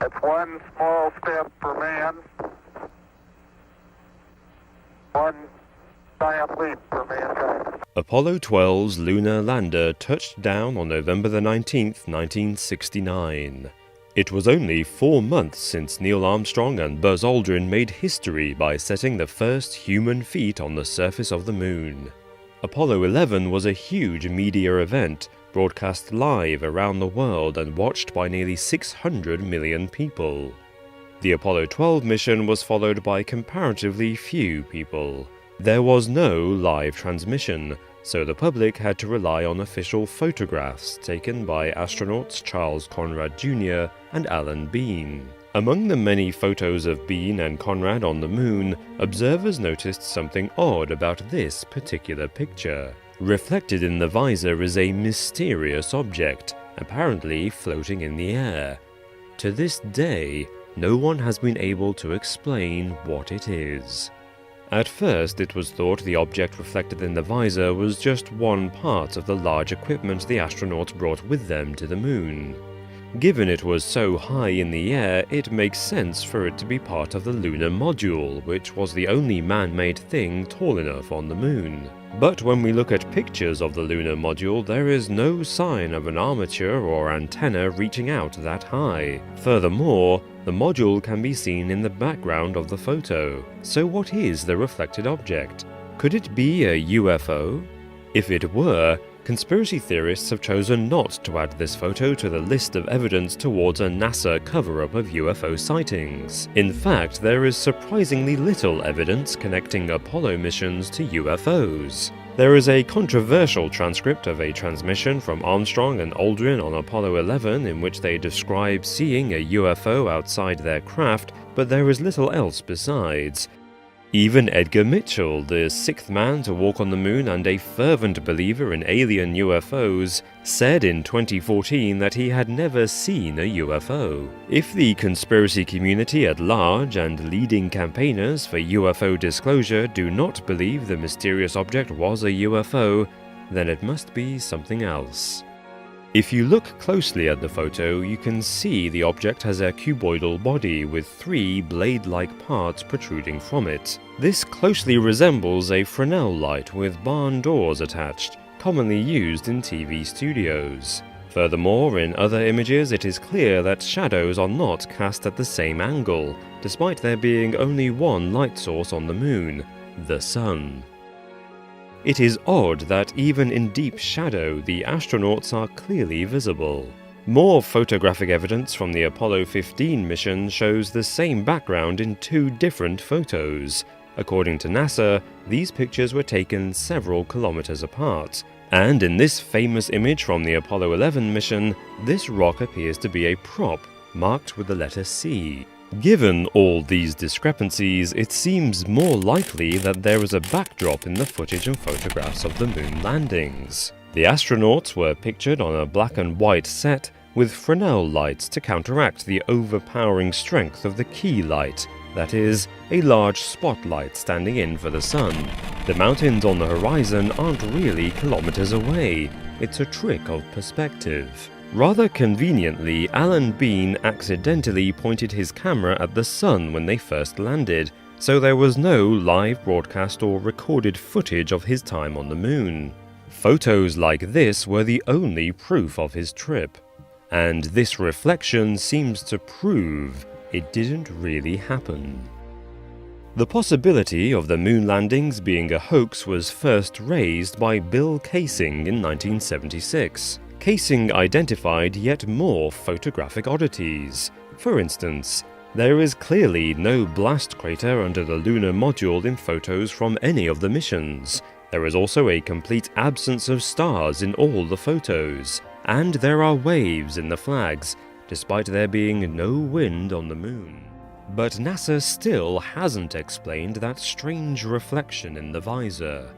It's one small step for man, one giant leap for mankind. Apollo 12's lunar lander touched down on November the 19th, 1969. It was only 4 months since Neil Armstrong and Buzz Aldrin made history by setting the first human feet on the surface of the moon. Apollo 11 was a huge media event, broadcast live around the world and watched by nearly 600 million people. The Apollo 12 mission was followed by comparatively few people. There was no live transmission, so the public had to rely on official photographs taken by astronauts Charles Conrad Jr. and Alan Bean. Among the many photos of Bean and Conrad on the moon, observers noticed something odd about this particular picture. Reflected in the visor is a mysterious object, apparently floating in the air. To this day, no one has been able to explain what it is. At first, it was thought the object reflected in the visor was just one part of the large equipment the astronauts brought with them to the moon. Given it was so high in the air, it makes sense for it to be part of the lunar module, which was the only man-made thing tall enough on the moon. But when we look at pictures of the lunar module, there is no sign of an armature or antenna reaching out that high. Furthermore, the module can be seen in the background of the photo. So what is the reflected object? Could it be a UFO? If it were, conspiracy theorists have chosen not to add this photo to the list of evidence towards a NASA cover-up of UFO sightings. In fact, there is surprisingly little evidence connecting Apollo missions to UFOs. There is a controversial transcript of a transmission from Armstrong and Aldrin on Apollo 11 in which they describe seeing a UFO outside their craft, but there is little else besides. Even Edgar Mitchell, the sixth man to walk on the moon and a fervent believer in alien UFOs, said in 2014 that he had never seen a UFO. If the conspiracy community at large and leading campaigners for UFO disclosure do not believe the mysterious object was a UFO, then it must be something else. If you look closely at the photo, you can see the object has a cuboidal body with 3 blade-like parts protruding from it. This closely resembles a Fresnel light with barn doors attached, commonly used in TV studios. Furthermore, in other images it is clear that shadows are not cast at the same angle, despite there being only one light source on the moon, the sun. It is odd that even in deep shadow, the astronauts are clearly visible. More photographic evidence from the Apollo 15 mission shows the same background in 2 different photos. According to NASA, these pictures were taken several kilometers apart. And in this famous image from the Apollo 11 mission, this rock appears to be a prop, marked with the letter C. Given all these discrepancies, it seems more likely that there is a backdrop in the footage and photographs of the moon landings. The astronauts were pictured on a black and white set with Fresnel lights to counteract the overpowering strength of the key light, that is, a large spotlight standing in for the sun. The mountains on the horizon aren't really kilometers away, it's a trick of perspective. Rather conveniently, Alan Bean accidentally pointed his camera at the sun when they first landed, so there was no live broadcast or recorded footage of his time on the moon. Photos like this were the only proof of his trip. And this reflection seems to prove it didn't really happen. The possibility of the moon landings being a hoax was first raised by Bill Kaysing in 1976. Kaysing identified yet more photographic oddities. For instance, there is clearly no blast crater under the lunar module in photos from any of the missions. There is also a complete absence of stars in all the photos. And there are waves in the flags, despite there being no wind on the moon. But NASA still hasn't explained that strange reflection in the visor.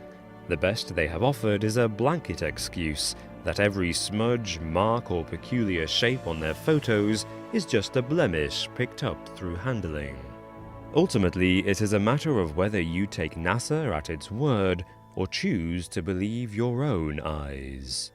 The best they have offered is a blanket excuse that every smudge, mark or peculiar shape on their photos is just a blemish picked up through handling. Ultimately, it is a matter of whether you take NASA at its word or choose to believe your own eyes.